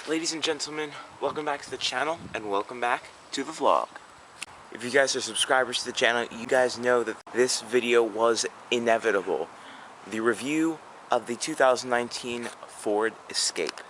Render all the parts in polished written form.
Ladies and gentlemen, welcome back to the channel and welcome back to the vlog. If you guys are subscribers to the channel, you guys know that this video was inevitable. The review of the 2019 Ford Escape.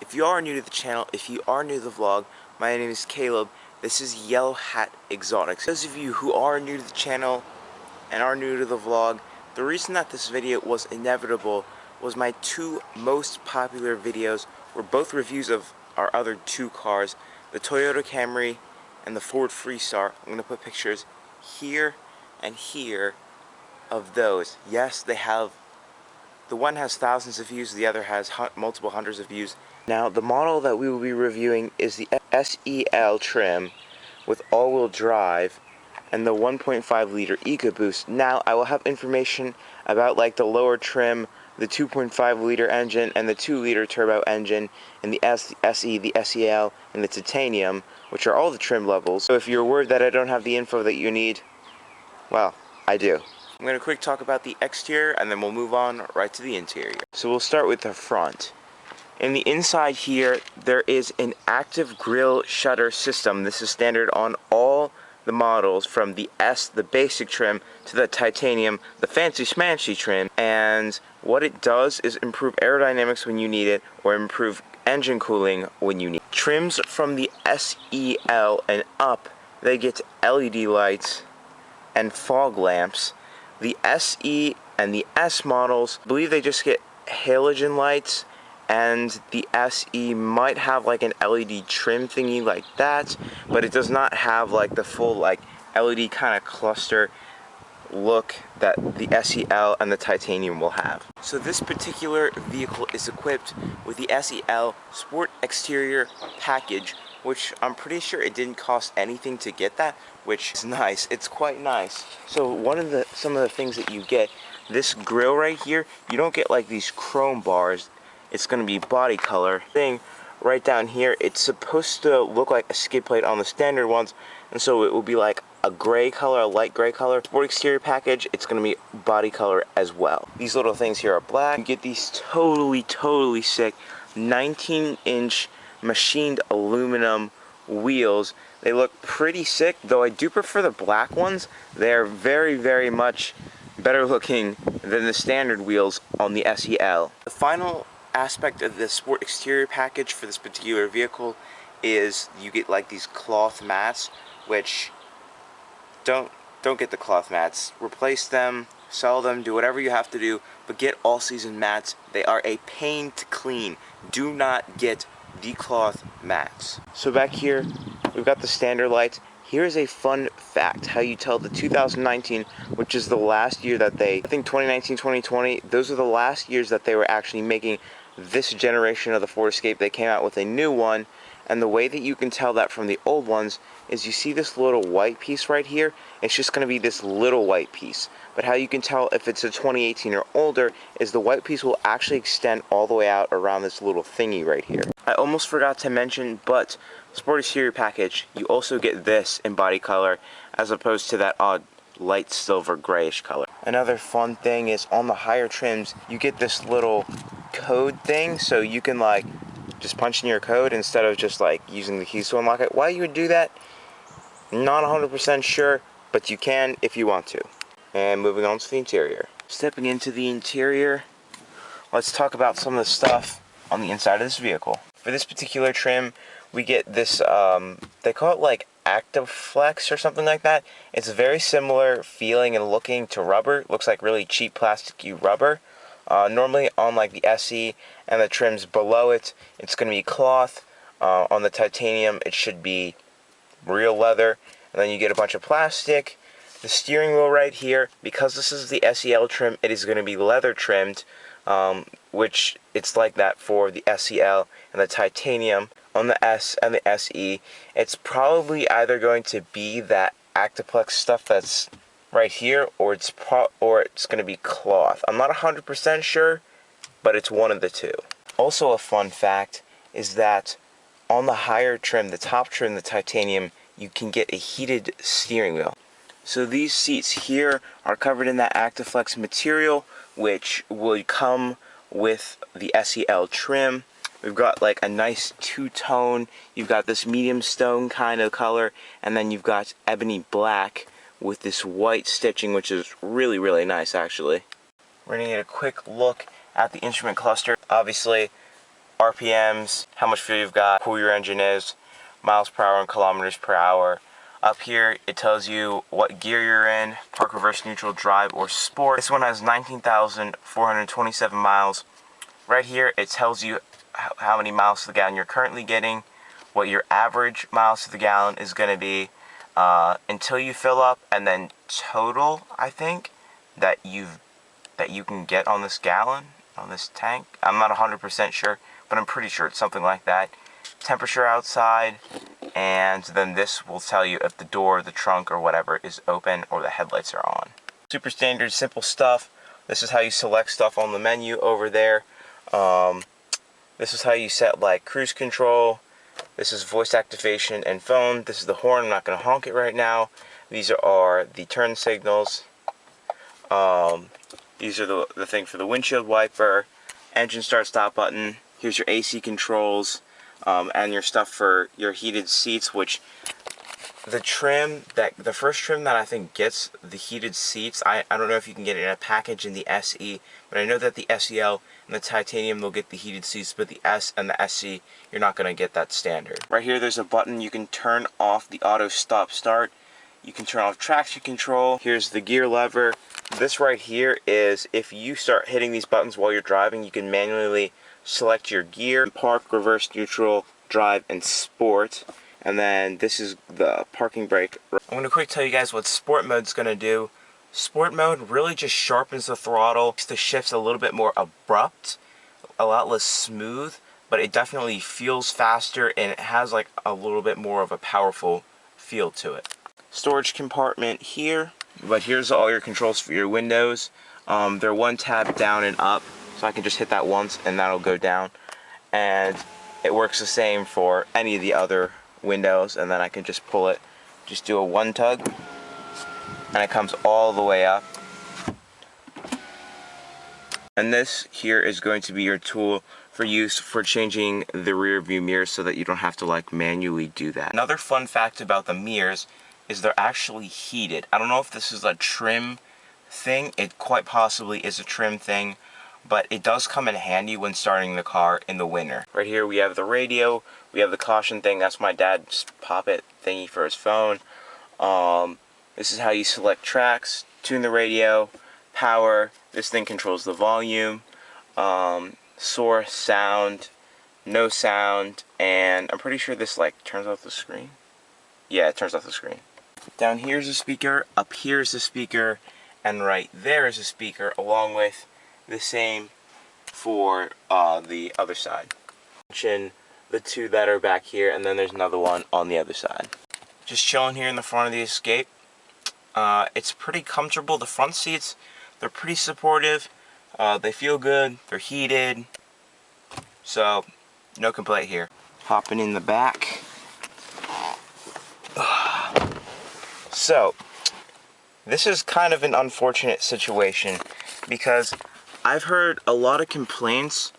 If you are new to the channel, if you are new to the vlog, my name is Caleb. This is Yellow Hat Exotics. Those of you who are new to the channel and are new to the vlog, the reason that this video was inevitable was my two most popular videos were both reviews of our other two cars, the Toyota Camry and the Ford Freestar. I'm going to put pictures here and here of those. Yes, they have, the one has thousands of views, the other has multiple hundreds of views. Now, the model that we will be reviewing is the SEL trim with all-wheel drive and the 1.5 liter EcoBoost. Now, I will have information about like the lower trim, the 2.5 liter engine and the 2 liter turbo engine, and the SE, the SEL, and the titanium, which are all the trim levels. So if you're worried that I don't have the info that you need, well, I do. I'm going to quick talk about the exterior and then we'll move on right to the interior. So we'll start with the front. In the inside here, there is an active grille shutter system. This is standard on all the models from the S, the basic trim, to the titanium, the fancy smanchy trim. And what it does is improve aerodynamics when you need it, or improve engine cooling when you need it. Trims from the SEL and up, they get LED lights and fog lamps. The SE and the S models, I believe they just get halogen lights, and the SE might have like an LED trim thingy like that, but it does not have like the full like LED kind of cluster look that the SEL and the titanium will have. So this particular vehicle is equipped with the SEL Sport Exterior Package, which I'm pretty sure it didn't cost anything to get that, which is nice. It's quite nice. So some of the things that you get, this grille right here, you don't get like these chrome bars. It's going to be body color thing right down here. It's supposed to look like a skid plate on the standard ones, and so it will be like a gray color, a light gray color. Sport Exterior Package, it's going to be body color as well. These little things here are black. You get these totally sick 19-inch machined aluminum wheels. They look pretty sick, though I do prefer the black ones. They're very much better looking than the standard wheels on the SEL. The final aspect of the Sport Exterior Package for this particular vehicle is you get like these cloth mats, which don't get the cloth mats. Replace them, sell them, do whatever you have to do, but get all season mats. They are a pain to clean. Do not get the cloth mats. So back here we've got the standard lights. Here's a fun fact, how you tell the 2019, which is the last year that I think 2019, 2020, those are the last years that they were actually making this generation of the Ford Escape. They came out with a new one, and the way that you can tell that from the old ones is you see this little white piece right here. It's just going to be this little white piece. But how you can tell if it's a 2018 or older is the white piece will actually extend all the way out around this little thingy right here. I almost forgot to mention, but Sport Exterior Package, you also get this in body color as opposed to that odd light silver grayish color. Another fun thing is on the higher trims, you get this little code thing, so you can like just punch in your code instead of just like using the keys to unlock it. Why you would do that? Not 100% sure, but you can if you want to. And moving on to the interior. Stepping into the interior, let's talk about some of the stuff on the inside of this vehicle. For this particular trim, we get this, they call it like Active Flex or something like that. It's very similar feeling and looking to rubber. It looks like really cheap plasticky rubber. Normally on like the SE and the trims below it, it's going to be cloth. On the titanium, it should be real leather. And then you get a bunch of plastic. The steering wheel right here, because this is the SEL trim, it is going to be leather trimmed, which it's like that for the SEL and the titanium. on the S and the SE. It's probably either going to be that Actiplex stuff that's right here, or it's going to be cloth. I'm not 100% sure, but it's one of the two. Also, a fun fact is that on the higher trim, the top trim, the titanium, you can get a heated steering wheel. So these seats here are covered in that Actiflex material, which will come with the SEL trim. We've got like a nice two-tone, you've got this medium stone kind of color, and then you've got ebony black with this white stitching, which is really, really nice actually. We're going to get a quick look at the instrument cluster. Obviously, RPMs, how much fuel you've got, who your engine is, miles per hour and kilometers per hour. Up here, it tells you what gear you're in, park, reverse, neutral, drive, or sport. This one has 19,427 miles. Right here, it tells you how many miles to the gallon you're currently getting, what your average miles to the gallon is going to be until you fill up, and then total, I think, that you can get on this gallon, on this tank. I'm not 100% sure, but I'm pretty sure it's something like that. Temperature outside, and then this will tell you if the door, the trunk, or whatever is open or the headlights are on. Super standard, simple stuff. This is how you select stuff on the menu over there. This is how you set like cruise control. This is voice activation and phone. This is the horn. I'm not going to honk it right now. These are the turn signals. These are the thing for the windshield wiper, engine start stop button. Here's your AC controls, and your stuff for your heated seats, which the first trim that I think gets the heated seats, I don't know if you can get it in a package in the SE, but I know that the SEL and the titanium will get the heated seats, but the S and the SE, you're not going to get that standard. Right here, there's a button you can turn off the auto stop start. You can turn off traction control. Here's the gear lever. This right here is if you start hitting these buttons while you're driving, you can manually select your gear, park, reverse, neutral, drive, and sport. And then this is the parking brake. I'm going to quick tell you guys what sport mode's going to do. Sport mode really just sharpens the throttle, makes the shifts a little bit more abrupt, a lot less smooth, but it definitely feels faster and it has like a little bit more of a powerful feel to it. Storage compartment here, but here's all your controls for your windows. They're one tab down and up, so I can just hit that once and that'll go down. And it works the same for any of the other windows, and then I can just pull it, just do a one tug, and it comes all the way up. And this here is going to be your tool for use for changing the rear view mirrors so that you don't have to like manually do that. Another fun fact about the mirrors is they're actually heated. I don't know if this is a trim thing. It quite possibly is a trim thing, but it does come in handy when starting the car in the winter. Right here we have the radio, we have the caution thing, that's my dad's pop-it thingy for his phone. This is how you select tracks, tune the radio, power, this thing controls the volume, source, sound, no sound, and I'm pretty sure this like turns off the screen. Yeah, it turns off the screen. Down here's a speaker, up here's a speaker, and right there is a speaker, along with the same for the other side. Mention the two that are back here, and then there's another one on the other side. Just chilling here in the front of the Escape. It's pretty comfortable. The front seats, they're pretty supportive. They feel good. They're heated. So, no complaint here. Hopping in the back. So, this is kind of an unfortunate situation because I've heard a lot of complaints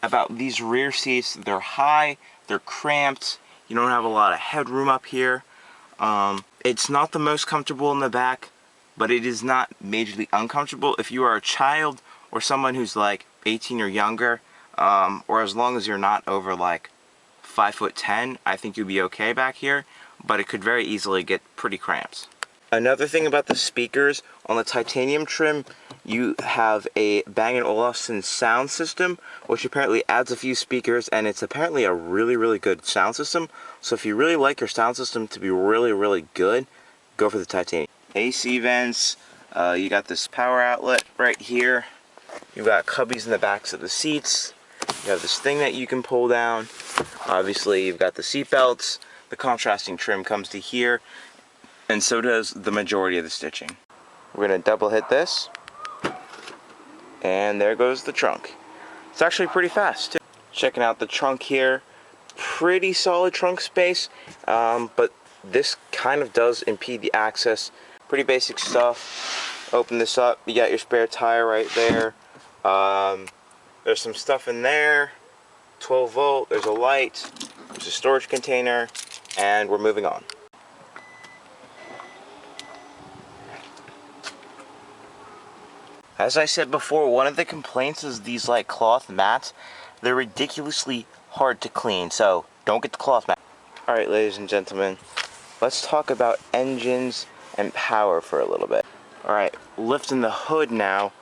about these rear seats. They're high, they're cramped, you don't have a lot of headroom up here. It's not the most comfortable in the back, but it is not majorly uncomfortable. If you are a child or someone who's like 18 or younger, or as long as you're not over like 5'10", I think you'll be okay back here, but it could very easily get pretty cramped. Another thing about the speakers, on the titanium trim, you have a Bang & Olufsen sound system, which apparently adds a few speakers, and it's apparently a really, really good sound system. So if you really like your sound system to be really, really good, go for the titanium. AC vents, you got this power outlet right here. You've got cubbies in the backs of the seats. You have this thing that you can pull down. Obviously, you've got the seat belts. The contrasting trim comes to here, and so does the majority of the stitching. We're gonna double hit this, and there goes the trunk. It's actually pretty fast too. Checking out the trunk here, pretty solid trunk space, but this kind of does impede the access. Pretty basic stuff. Open this up, you got your spare tire right there. There's some stuff in there, 12 volt, there's a light, there's a storage container, and we're moving on. As I said before, one of the complaints is these like cloth mats. They're ridiculously hard to clean, so don't get the cloth mat. Alright, ladies and gentlemen, let's talk about engines and power for a little bit. Alright, lifting the hood now.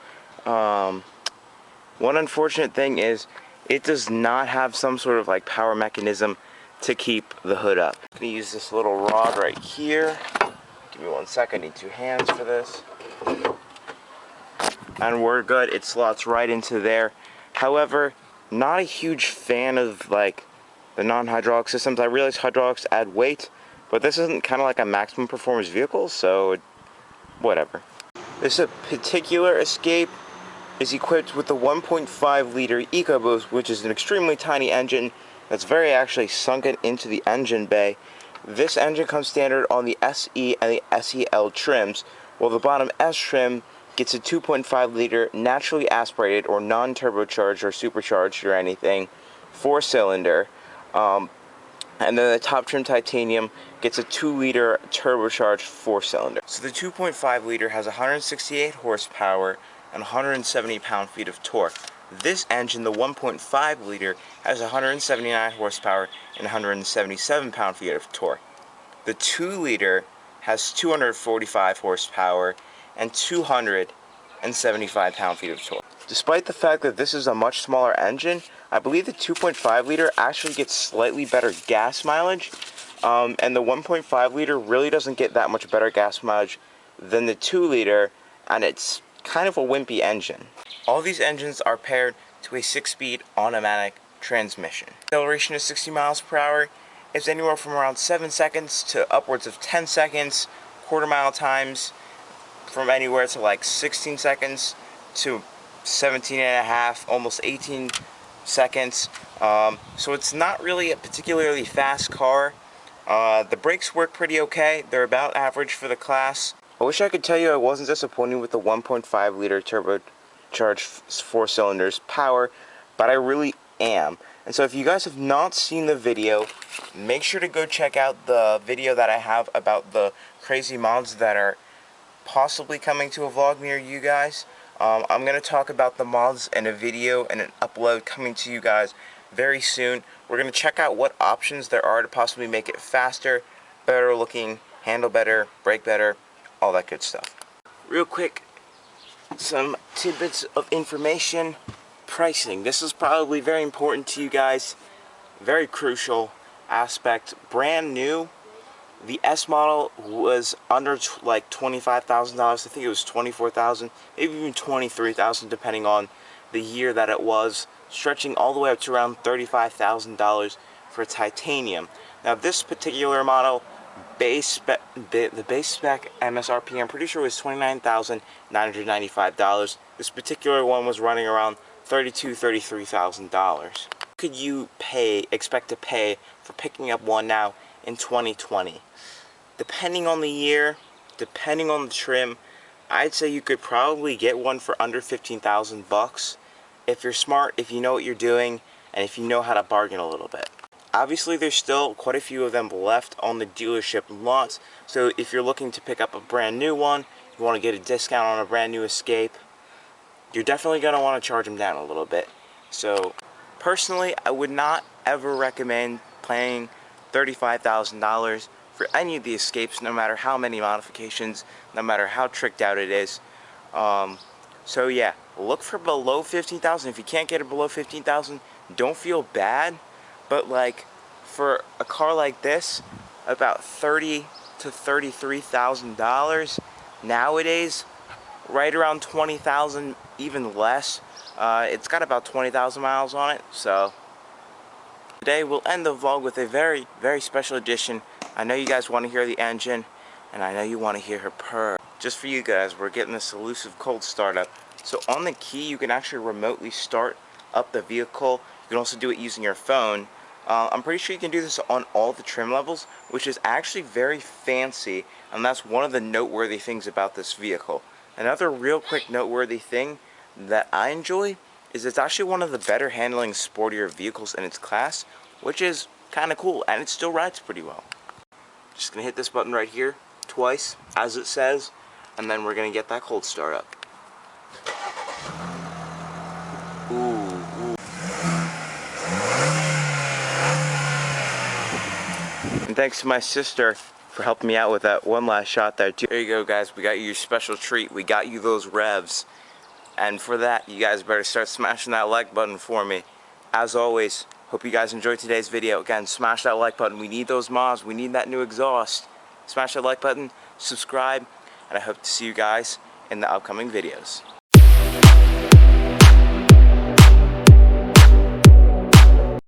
One unfortunate thing is it does not have some sort of like power mechanism to keep the hood up. I'm gonna use this little rod right here. Give me 1 second, I need 2 hands for this. And we're good, it slots right into there. However, not a huge fan of like the non-hydraulic systems. I realize hydraulics add weight, but this isn't kind of like a maximum performance vehicle, so whatever. This particular Escape is equipped with the 1.5 liter EcoBoost, which is an extremely tiny engine that's very actually sunken into the engine bay. This engine comes standard on the SE and the SEL trims, while the bottom S trim gets a 2.5 liter naturally aspirated or non-turbocharged or supercharged or anything 4-cylinder, and then the top trim titanium gets a 2 liter turbocharged 4-cylinder. So the 2.5 liter has 168 horsepower and 170 pound-feet of torque. This engine, the 1.5 liter, has 179 horsepower and 177 pound-feet of torque. The 2 liter has 245 horsepower and 275 pound-feet of torque. Despite the fact that this is a much smaller engine, I believe the 2.5 liter actually gets slightly better gas mileage, and the 1.5 liter really doesn't get that much better gas mileage than the 2 liter, and it's kind of a wimpy engine. All these engines are paired to a 6-speed automatic transmission. Acceleration is 60 miles per hour. It's anywhere from around 7 seconds to upwards of 10 seconds. Quarter-mile times from anywhere to like 16 seconds to 17 and a half, almost 18 seconds. So it's not really a particularly fast car. The brakes work pretty okay. They're about average for the class. I wish I could tell you I wasn't disappointed with the 1.5 liter turbocharged 4 cylinders power, but I really am. And so if you guys have not seen the video, make sure to go check out the video that I have about the crazy mods that are possibly coming to a vlog near you guys. I'm going to talk about the mods in a video and an upload coming to you guys very soon. We're going to check out what options there are to possibly make it faster, better looking, handle better, brake better, all that good stuff. Real quick, some tidbits of information. Pricing. This is probably very important to you guys. Very crucial aspect. Brand new. The S model was under like $25,000. I think it was $24,000, maybe even $23,000 depending on the year that it was, stretching all the way up to around $35,000 for titanium. Now this particular model, the base spec MSRP, I'm pretty sure it was $29,995. This particular one was running around $33,000. Could you expect to pay for picking up one now in 2020? Depending on the year, depending on the trim, I'd say you could probably get one for under 15,000 bucks if you're smart, if you know what you're doing, and if you know how to bargain a little bit. Obviously, there's still quite a few of them left on the dealership lots, so if you're looking to pick up a brand new one, you want to get a discount on a brand new Escape, you're definitely going to want to charge them down a little bit. So, personally, I would not ever recommend paying $35,000 for any of the Escapes, no matter how many modifications, no matter how tricked out it is. So yeah, look for below 15,000. If you can't get it below 15,000, don't feel bad. But like for a car like this, about $30,000 to $33,000 nowadays, right around $20,000, even less, It's got about 20,000 miles on it, so today we'll end the vlog with a very, very special edition. I know you guys want to hear the engine, and I know you want to hear her purr. Just for you guys, we're getting this elusive cold startup. So on the key, you can actually remotely start up the vehicle. You can also do it using your phone. I'm pretty sure you can do this on all the trim levels, which is actually very fancy, and that's one of the noteworthy things about this vehicle. Another real quick noteworthy thing that I enjoy is it's actually one of the better handling sportier vehicles in its class, which is kind of cool, and it still rides pretty well. Just gonna hit this button right here twice, as it says, and then we're gonna get that cold start up. Ooh. And thanks to my sister for helping me out with that one last shot there too. There you go, guys, we got you your special treat. We got you those revs. And for that, you guys better start smashing that like button for me. As always, hope you guys enjoyed today's video. Again, smash that like button. We need those mods. We need that new exhaust. Smash that like button, subscribe, and I hope to see you guys in the upcoming videos.